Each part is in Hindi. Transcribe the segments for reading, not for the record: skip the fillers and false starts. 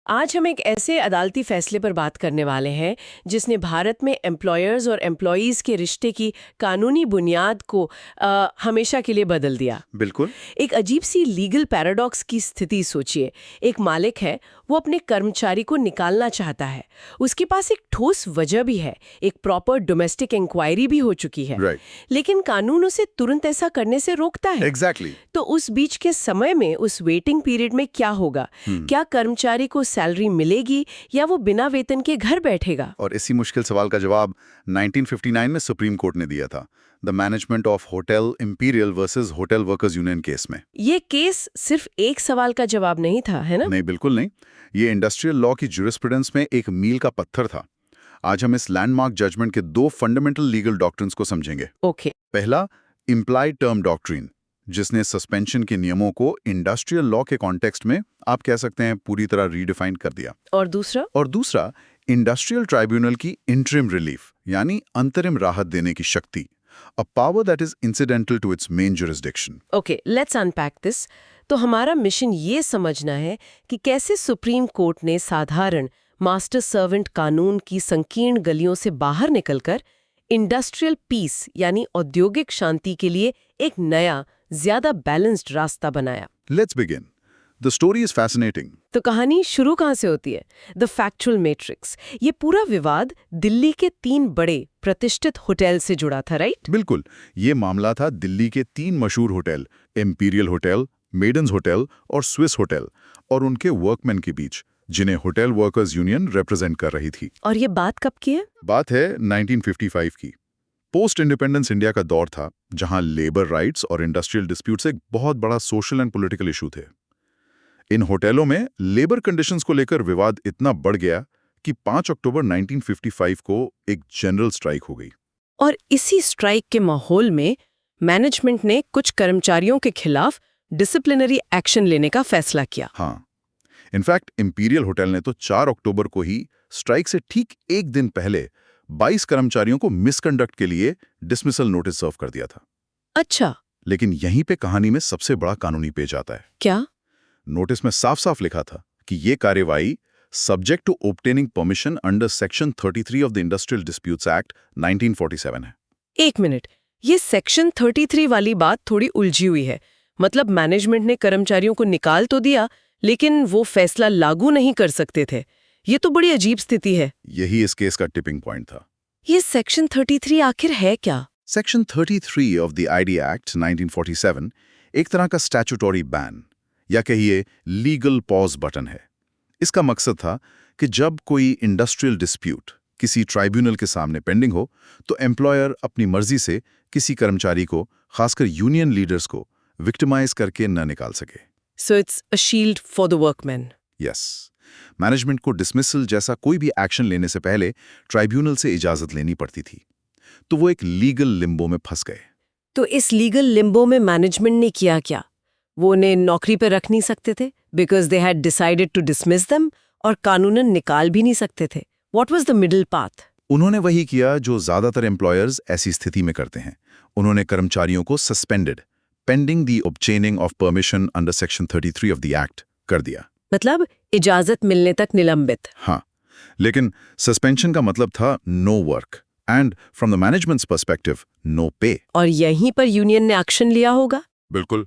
आज हम एक ऐसे अदालती फैसले पर बात करने वाले हैं जिसने भारत में एम्प्लॉयर्स और एम्प्लॉयज़ के रिश्ते की कानूनी बुनियाद को हमेशा के लिए बदल दिया। बिल्कुल। एक अजीब सी लीगल पैराडॉक्स की स्थिति सोचिए। एक मालिक है, वो अपने कर्मचारी को निकालना चाहता है। उसके पास एक ठोस वजह भी है, एक प्रॉपर डोमेस्टिक इंक्वायरी भी हो चुकी है। Right. लेकिन कानून उसे तुरंत ऐसा करने से रोकता है। Exactly. तो उस बीच के समय में, उस वेटिंग पीरियड में क्या होगा? क्या कर्मचारी को सैलरी मिलेगी या वो बिना वेतन के घर बैठेगा? और इसी मुश्किल सवाल का जवाब 1959 में सुप्रीम कोर्ट ने दिया था, the management of hotel imperial versus hotel workers union case में। ये केस सिर्फ एक सवाल का जवाब नहीं था, है ना? नहीं, बिल्कुल नहीं। ये इंडस्ट्रियल लॉ की ज्यूरिस्प्रूडेंस में एक मील का पत्थर था। आज हम इस लैंडमार्क जजमेंट के दो फंडामेंटल लीगल डॉक्ट्रिन्स को समझेंगे। ओके। पहला, इम्प्लाइड टर्म डॉक्ट्रिन, जिसने सस्पेंशन के नियमों को इंडस्ट्रियल लॉ के कॉन्टेक्स्ट में आप कह सकते हैं पूरी तरह रीडिफाइन कर दिया। और दूसरा, इंडस्ट्रियल ट्राइब्यूनल की इंटरिम रिलीफ यानी अंतरिम राहत देने की शक्ति, a power that is incidental to its main jurisdiction. Okay, let's unpack this. तो हमारा मिशन ये समझना है कि कैसे सुप्रीम कोर्ट ने साधारण मास्टर सर्वेंट कानून की संकीर्ण गलियों से बाहर निकलकर इंडस्ट्रियल पीस यानी औद्योगिक शांति के लिए एक नया, ज्यादा बैलेंस्ड रास्ता बनाया। Let's begin. The story is fascinating. तो कहानी शुरू कहाँ से होती है? The factual matrix. ये पूरा विवाद दिल्ली के 3 बड़े प्रतिष्ठित होटल से जुड़ा था, राइट? बिल्कुल। ये मामला था दिल्ली के 3 मशहूर hotel, imperial hotel, maidens hotel और स्विस होटल, और उनके वर्कमैन के बीच, जिन्हें होटल वर्कर्स यूनियन रिप्रेजेंट कर रही थी। और ये बात कब की है? बात है 1955 की। पोस्ट इंडिपेंडेंस इंडिया का दौर था, जहां लेबर राइट्स और इंडस्ट्रियल डिस्प्यूट्स एक बहुत बड़ा सोशल एंड पॉलिटिकल इशू थे। इन होटलों में लेबर कंडीशंस को लेकर विवाद इतना बढ़ गया कि 5 अक्टूबर 1955 को एक जनरल स्ट्राइक हो गई। और इसी स्ट्राइक के माहौल में मैनेजमेंट ने कुछ कर्मचारियों के खिलाफ डिसिप्लिनरी एक्शन लेने का फैसला किया। हाँ, इनफैक्ट इंपीरियल होटल ने तो 4 अक्टूबर को ही स्ट्राइक से ठीक एक दिन पहले 22 कर्मचारियों को मिसकंडक्ट के लिए डिसमिसल नोटिस सर्व कर दिया था। अच्छा। लेकिन यहीं पे कहानी में सबसे बड़ा कानूनी पेज आता है। क्या? नोटिस में साफ साफ लिखा था कि ये कार्यवाही subject to obtaining permission under section 33 of the industrial disputes act 1947 है। एक मिनट, ये सेक्शन 33 वाली बात थोड़ी उलझी हुई है। मतलब मैनेजमेंट ने कर्मचारियों को निकाल तो दिया, लेकिन वो फैसला लागू नहीं कर सकते थे। ये तो बड़ी अजीब स्थिति है। यही इस केस का टिपिंग पॉइंट था। ये सेक्शन 33 आखिर है क्या? Section 33 of the ID act 1947 एक तरह का स्टैट्यूटरी बैन या कहिए लीगल पॉज बटन है। इसका मकसद था कि जब कोई इंडस्ट्रियल डिस्प्यूट किसी ट्राइब्यूनल के सामने पेंडिंग हो, तो एम्प्लॉयर अपनी मर्जी से किसी कर्मचारी को, खासकर यूनियन लीडर्स को, विक्टिमाइज करके न निकाल सके। So it's a shield for the workman. Yes. Management को डिसमिसल जैसा कोई भी एक्शन लेने से पहले ट्राइब्यूनल से इजाजत लेनी पड़ती थी। तो वो एक लीगल लिम्बो में फंस गए। तो इस लीगल लिम्बो में मैनेजमेंट ने किया क्या? वो उन्हें नौकरी पर रख नहीं सकते थे because they had decided to dismiss them, और कानूनन निकाल भी नहीं सकते थे। What was the middle path? उन्होंने वही किया जो ज्यादातर एम्प्लॉयर्स ऐसी स्थिति में करते हैं। उन्होंने कर्मचारियों को suspended pending the obtaining of permission under section 33 of the act कर दिया। मतलब इजाजत मिलने तक निलंबित। हाँ, लेकिन सस्पेंशन का मतलब था no work and from the management's perspective no pay. और यहीं पर यूनियन ने एक्शन लिया होगा? बिल्कुल।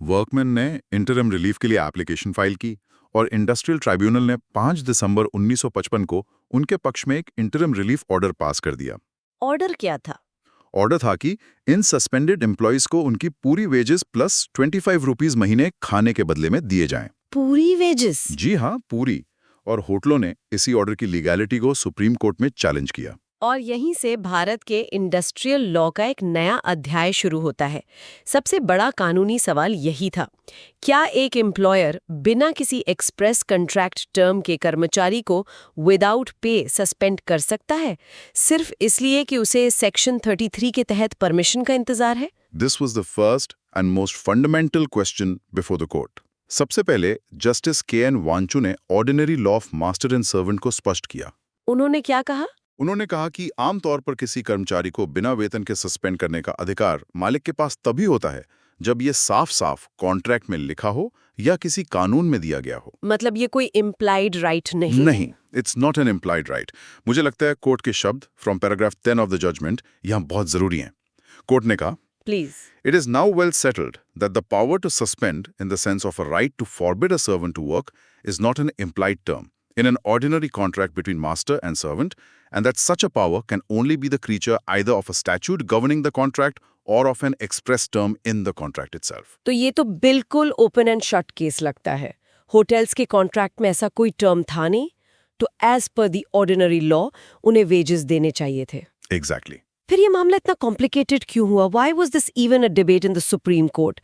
वर्कमैन ने इंटरिम रिलीफ के लिए एप्लीकेशन फाइल की और इंडस्ट्रियल ट्राइब्यूनल ने 5 दिसंबर 1955 को उनके पक्ष में एक इंटरिम रिलीफ ऑर्डर पास कर दिया। ऑर्डर क्या था? ऑर्डर था कि इन सस्पेंडेड एम्प्लॉयज को उनकी पूरी वेजेस प्लस 25 रुपीज महीने खाने के बदले में दिए जाएं। पूरी वेजेस? जी हाँ, पूरी। और होटलों ने इसी ऑर्डर की लीगैलिटी को सुप्रीम कोर्ट में चैलेंज किया। और यहीं से भारत के इंडस्ट्रियल लॉ का एक नया अध्याय शुरू होता है। सबसे बड़ा कानूनी सवाल यही था, क्या एक एम्प्लॉयर बिना किसी एक्सप्रेस कॉन्ट्रैक्ट टर्म के कर्मचारी को विदाउट पे सस्पेंड कर सकता है, सिर्फ इसलिए कि उसे सेक्शन 33 के तहत परमिशन का इंतजार है? This was the first and most fundamental question before the court. सबसे पहले जस्टिस के.एन. वांचू ने ordinary law of master and servant को स्पष्ट किया। उन्होंने क्या कहा? उन्होंने कहा कि आमतौर पर किसी कर्मचारी को बिना वेतन के सस्पेंड करने का अधिकार मालिक के पास तभी होता है जब ये साफ-साफ कॉन्ट्रैक्ट में लिखा हो या किसी कानून में दिया गया हो। मतलब ये कोई इम्प्लाइड राइट नहीं नहीं, it's not an implied right. मुझे लगता है कोर्ट के शब्द from paragraph 10 of the judgment यहाँ बहुत जरूरी हैं। कोर्ट ने कहा, please. It is now well settled that the power to suspend, in the sense of a right to forbid a servant to work, is not an implied term in an ordinary contract between master and servant, and that such a power can only be the creature either of a statute governing the contract or of an express term in the contract itself. तो ये तो बिल्कुल ओपन एंड शट केस लगता है। होटल्स के कॉन्ट्रैक्ट में ऐसा कोई टर्म था नहीं, तो as per the ordinary law उन्हें वेजेस देने चाहिए थे। Exactly. फिर ये मामला इतना कॉम्प्लिकेटेड क्यों हुआ? Why was this even a debate in the Supreme Court?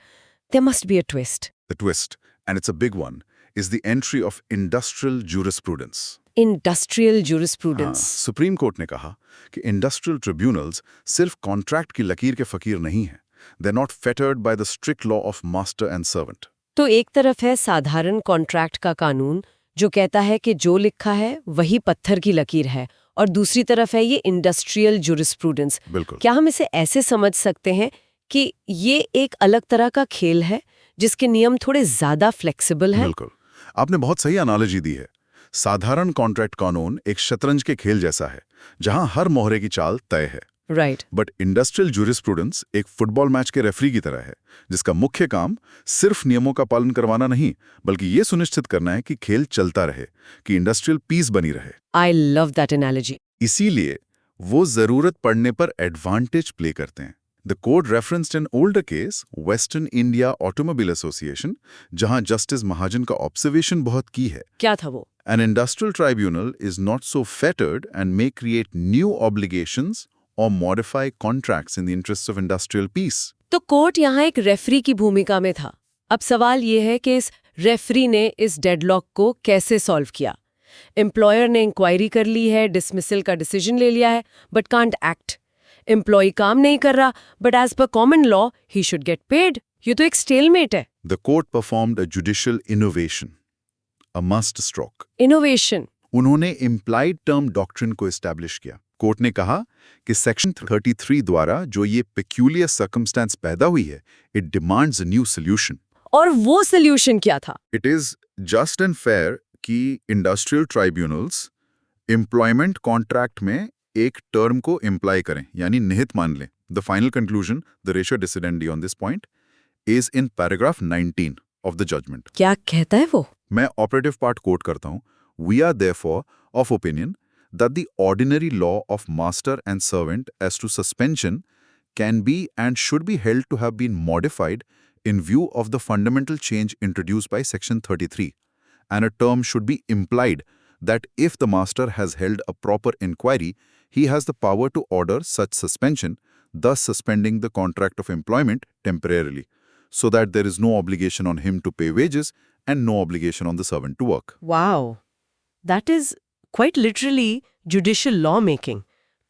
There must be a twist. The twist, and it's a big one, is the entry of industrial jurisprudence. Industrial jurisprudence. Supreme court ने कहा कि इंडस्ट्रियल ट्रिब्यूनल्स सिर्फ कॉन्ट्रैक्ट की लकीर के फकीर नहीं हैं। They are not fettered by the strict law of master and servant. तो एक तरफ है साधारण कॉन्ट्रैक्ट का कानून जो कहता है कि जो लिखा है वही पत्थर की लकीर है, और दूसरी तरफ है ये इंडस्ट्रियल जुरिस्प्रूडेंस। बिल्कुल। क्या हम इसे ऐसे समझ सकते हैं कि ये एक अलग तरह का खेल है जिसके नियम थोड़े ज्यादा फ्लेक्सिबल हैं? बिल्कुल, आपने बहुत सही एनालॉजी दी है। साधारण कॉन्ट्रैक्ट कानून एक शतरंज के खेल जैसा है, जहां हर मोहरे की चाल तय है। राइट। बट इंडस्ट्रियल जुरिस्प्रूडेंस एक फुटबॉल मैच के रेफरी की तरह है, जिसका मुख्य काम सिर्फ नियमों का पालन करवाना नहीं, बल्कि ये सुनिश्चित करना है कि खेल चलता रहे, कि इंडस्ट्रियल पीस बनी रहे। I love that analogy. इसीलिए वो जरूरत पड़ने पर एडवांटेज प्ले करते हैं। The court referenced an older case, western India automobile association, जहां जस्टिस महाजन का ऑब्जर्वेशन बहुत की है। क्या था वो? An industrial tribunal is not so fettered and may create new obligations or modify contracts in the interests of industrial peace. तो कोर्ट यहाँ एक रेफरी की भूमिका में था। अब सवाल ये है कि इस रेफरी ने इस डेडलॉक को कैसे सॉल्व किया। एम्प्लॉयर ने इंक्वायरी कर ली है, डिसमिसल का डिसीजन ले लिया है, बट कांट एक्ट। एम्प्लॉय काम नहीं कर रहा, but as per common law he should get paid. ये तो एक स्टेलमेट है। The court performed a judicial innovation, a must stroke. Innovation. उन्होंने implied term doctrine को establish किया। कोर्ट ने कहा कि सेक्शन 33 द्वारा जो ये peculiar circumstance पैदा हुई है, it demands a new solution. और वो सोल्यूशन क्या था? It is just and fair कि industrial tribunals employment contract में एक term को imply करें, यानी निहित मान लें। The final conclusion, the ratio decidendi on this point, is in paragraph 19 of the judgment. क्या कहता है वो? मैं operative part quote करता हूँ। We are therefore of opinion that the ordinary law of master and servant as to suspension can be and should be held to have been modified in view of the fundamental change introduced by section 33, and a term should be implied that if the master has held a proper inquiry, he has the power to order such suspension, thus suspending the contract of employment temporarily, so that there is no obligation on him to pay wages and no obligation on the servant to work. Wow, that is quite literally judicial law making.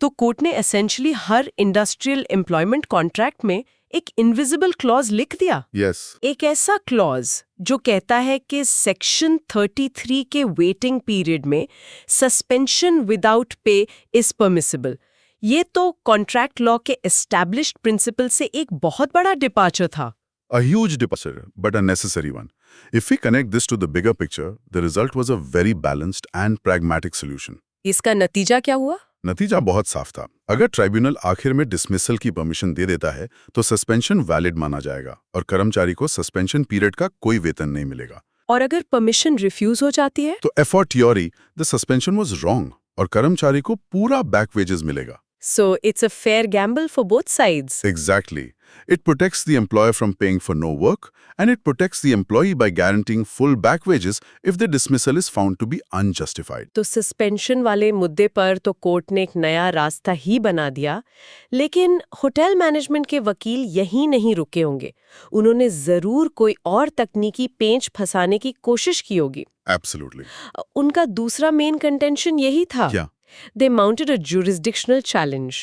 तो कोर्ट ने एसेंशियली हर इंडस्ट्रियल एम्प्लॉयमेंट कॉन्ट्रैक्ट में एक इनविजिबल क्लॉज लिख दिया। Yes. एक ऐसा क्लॉज जो कहता है कि सेक्शन 33 के वेटिंग पीरियड में suspension without pay is permissible. ये तो कॉन्ट्रैक्ट लॉ के एस्टैब्लिश्ड प्रिंसिपल से एक बहुत बड़ा डिपार्चर था। A huge departure, but a necessary one. If we connect this to the bigger picture, the result was a very balanced and pragmatic solution. इसका नतीजा क्या हुआ? नतीजा बहुत साफ था। अगर ट्राइब्यूनल आखिर में डिसमिसल की परमिशन दे देता है, तो सस्पेंशन वैलिड माना जाएगा और कर्मचारी को सस्पेंशन पीरियड का कोई वेतन नहीं मिलेगा। और अगर परमिशन रिफ्यूज हो जाती है? तो एफॉर्टियोरी द सस्पेंशन वाज रॉन्ग और कर्मचारी को पूरा बैक वेजेस मिलेगा। So it's a fair gamble for both sides. Exactly. It protects the employer from paying for no work, and it protects the employee by guaranteeing full back wages if the dismissal is found to be unjustified. तो सस्पेंशन वाले मुद्दे पर तो कोर्ट ने एक नया रास्ता ही बना दिया, लेकिन होटल मैनेजमेंट के वकील यहीं नहीं रुके होंगे। उन्होंने जरूर कोई और तकनीकी पेंच फंसाने की कोशिश की होगी। Absolutely. उनका दूसरा मेन कंटेंशन यही था। क्या? They mounted a jurisdictional challenge.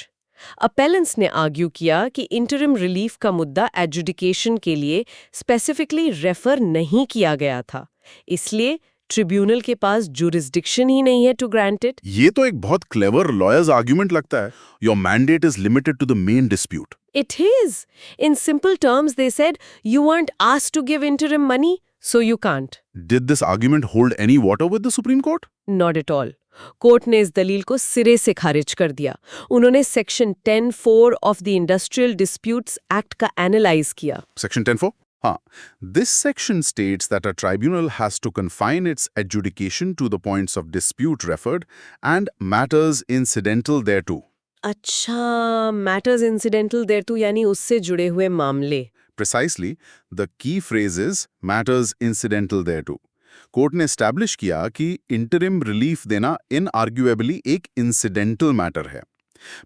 Appellants ने आर्ग्यू किया कि इंटरिम रिलीफ का मुद्दा एडजुडिकेशन के लिए स्पेसिफिकली रेफर नहीं किया गया था, इसलिए ट्रिब्यूनल के पास जुरिस्डिक्शन ही नहीं है टू ग्रांट इट। ये तो एक बहुत क्लेवर लॉयर्स आर्ग्यूमेंट लगता है। Your mandate is limited to the main dispute. It is. In simple terms, they said, you weren't asked to give interim money, so you can't. Did this argument hold any water with the Supreme Court? Not at all. Court ने इस दलील को सिरे से खारिज कर दिया. उन्होंने section 10(4) of the industrial disputes act का एनालाइज किया. Section 10(4)? This section states that a tribunal has to confine its adjudication to the points of dispute referred and matters incidental thereto. अच्छा, मैटर्स इंसिडेंटल देयरटू यानी उससे जुड़े हुए मामले. Precisely, the key phrase is matters incidental thereto. Court ने एस्टैब्लिश किया कि इंटरिम रिलीफ देना इनआर्ग्यूएबली एक इंसिडेंटल मैटर है.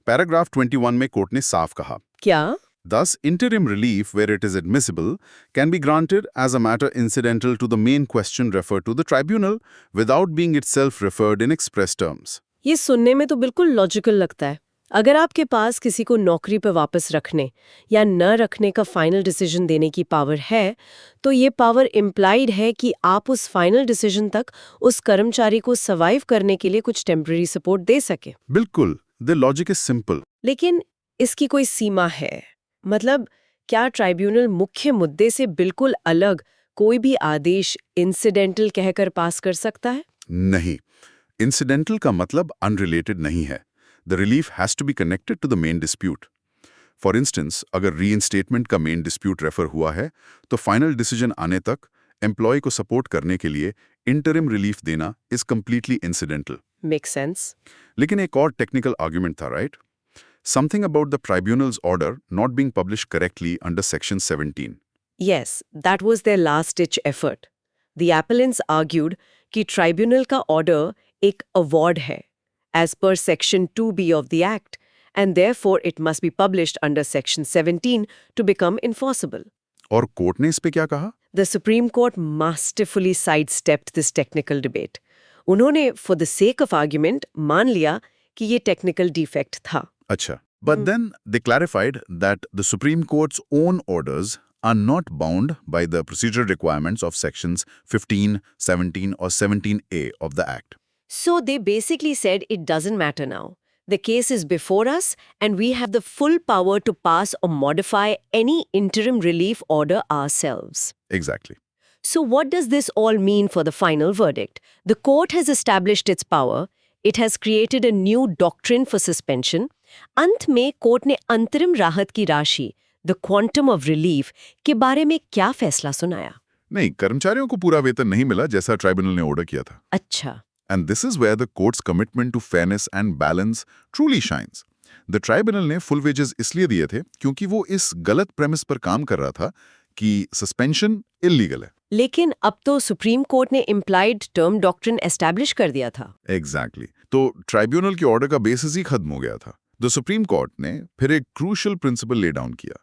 पैराग्राफ 21 में कोर्ट ने साफ कहा, क्या? Thus, interim relief, where it is admissible, can be granted as a matter incidental to the main question referred to the tribunal without being itself referred in express terms. ये सुनने में तो बिल्कुल लॉजिकल लगता है. अगर आपके पास किसी को नौकरी पर वापस रखने या न रखने का फाइनल डिसीजन देने की पावर है, तो ये पावर इम्प्लाइड है कि आप उस फाइनल डिसीजन तक उस कर्मचारी को सर्वाइव करने के लिए कुछ टेम्पररी सपोर्ट दे सके. बिल्कुल, the logic is simple. लेकिन इसकी कोई सीमा है. मतलब क्या ट्राइब्यूनल मुख्य मुद्दे से बिल्कुल अलग कोई भी आदेश इंसिडेंटल कहकर पास कर सकता है? नहीं, incidental का मतलब unrelated नहीं है. The relief has to be connected to the main dispute. For instance, अगर reinstatement का main dispute refer हुआ है, तो final decision आने तक employee को support करने के लिए interim relief देना is completely incidental. Makes sense. लेकिन एक और technical argument था, right? Something about the tribunal's order not being published correctly under Section 17. Yes, that was their last-ditch effort. The appellants argued कि ट्राइब्यूनल का ऑर्डर एक अवार्ड है, as per Section 2B of the Act, and therefore it must be published under Section 17 to become enforceable. और कोर्ट ने इस पे क्या कहा? The Supreme Court masterfully sidestepped this technical debate. उन्होंने, for the sake of argument, मान लिया कि ये technical defect था. अच्छा, but then they clarified that the Supreme Court's own orders are not bound by the procedural requirements of Sections 15, 17 or 17A of the Act. So they basically said it doesn't matter now. The case is before us and we have the full power to pass or modify any interim relief order ourselves. Exactly. So what does this all mean for the final verdict? The court has established its power. It has created a new doctrine for suspension. अंत में कोर्ट ने अंतरिम राहत की राशि, the quantum of relief, के बारे में क्या फैसला सुनाया? नहीं, कर्मचारियों को पूरा वेतन नहीं मिला जैसा ट्राइब्यूनल ने ऑर्डर किया था. अच्छा. And this is where the court's commitment to fairness and balance truly shines. The tribunal ने full wages इसलिए दिए थे क्योंकि वो इस गलत premise पर काम कर रहा था कि suspension illegal है. लेकिन अब तो सुप्रीम कोर्ट ने implied term doctrine establish कर दिया था. Exactly. तो ट्राइब्यूनल के ऑर्डर का बेसिस ही खत्म हो गया था. The Supreme Court ने फिर एक crucial principle lay down किया,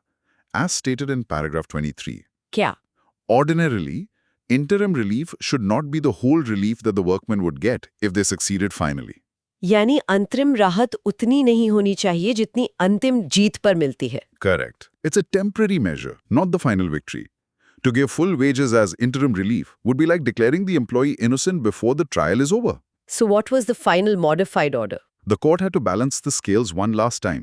as stated in paragraph 23. क्या? Ordinarily, interim relief should not be the whole relief that the workmen would get if they succeeded finally. यानी अंतरिम राहत उतनी नहीं होनी चाहिए जितनी अंतिम जीत पर मिलती है. Correct. It's a temporary measure, not the final victory. To give full wages as interim relief would be like declaring the employee innocent before the trial is over. So what was the final modified order? The court had to balance the scales one last time.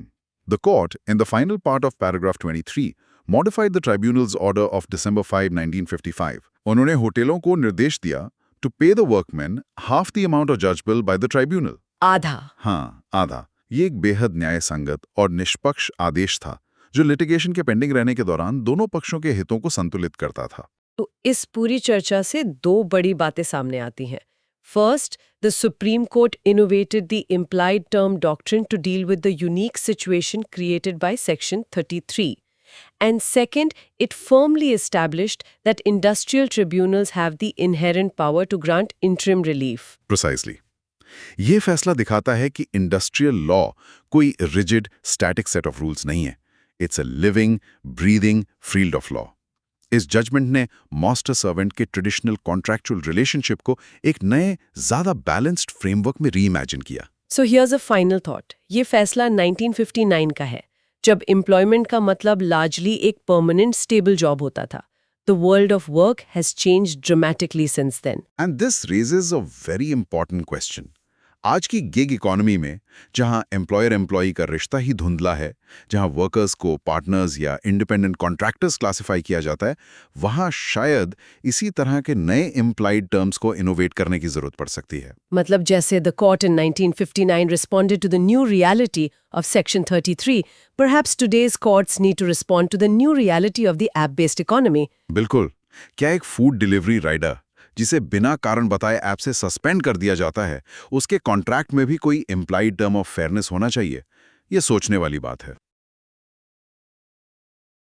The court, in the final part of paragraph 23, modified the tribunal's order of December 5, 1955. उन्होंने होटलों को निर्देश दिया to pay the workmen half the amount of judge bill by the tribunal. आधा. हाँ, आधा. ये एक बेहद न्याय संगत और निष्पक्ष आदेश था जो लिटिगेशन के पेंडिंग रहने के दौरान दोनों पक्षों के हितों को संतुलित करता था. तो इस पूरी चर्चा से दो बड़ी बातें सामने आती हैं. First, the Supreme Court innovated the implied term doctrine to deal with the unique situation created by Section 33. And second, it firmly established that industrial tribunals have the inherent power to grant interim relief. Precisely. ये फैसला दिखाता है कि इंडस्ट्रियल लॉ कोई rigid static set of rules नहीं है. It's a living, breathing field of law. इस जजमेंट ने मास्टर सर्वेंट के ट्रेडिशनल कॉन्ट्रैक्चुअल रिलेशनशिप को एक नए, ज्यादा बैलेंस्ड फ्रेमवर्क में रीइमेजिन किया. So here's a final thought. ये फैसला 1959 का है, जब एम्प्लॉयमेंट का मतलब लार्जली एक परमानेंट स्टेबल जॉब होता था. The world of work has changed dramatically since then. And this raises a very important question. आज की गिग इकोनॉमी में, जहां एम्प्लॉयर एम्प्लॉई का रिश्ता ही धुंधला है, जहां वर्कर्स को पार्टनर्स या इंडिपेंडेंट कॉन्ट्रैक्टर्स क्लासिफाई किया जाता है, वहां शायद इसी तरह के नए इम्प्लाइड टर्म्स को इनोवेट करने की जरूरत पड़ सकती है। मतलब जैसे the court in 1959 responded to the new reality of Section 33, perhaps today's courts need to respond to the new reality of the app-based economy. बिल्कुल। क्या एक फूड डिलीवरी राइडर जिसे बिना कारण बताए ऐप से सस्पेंड कर दिया जाता है, उसके कॉन्ट्रैक्ट में भी कोई इम्प्लाइड टर्म ऑफ फेयरनेस होना चाहिए? ये सोचने वाली बात है।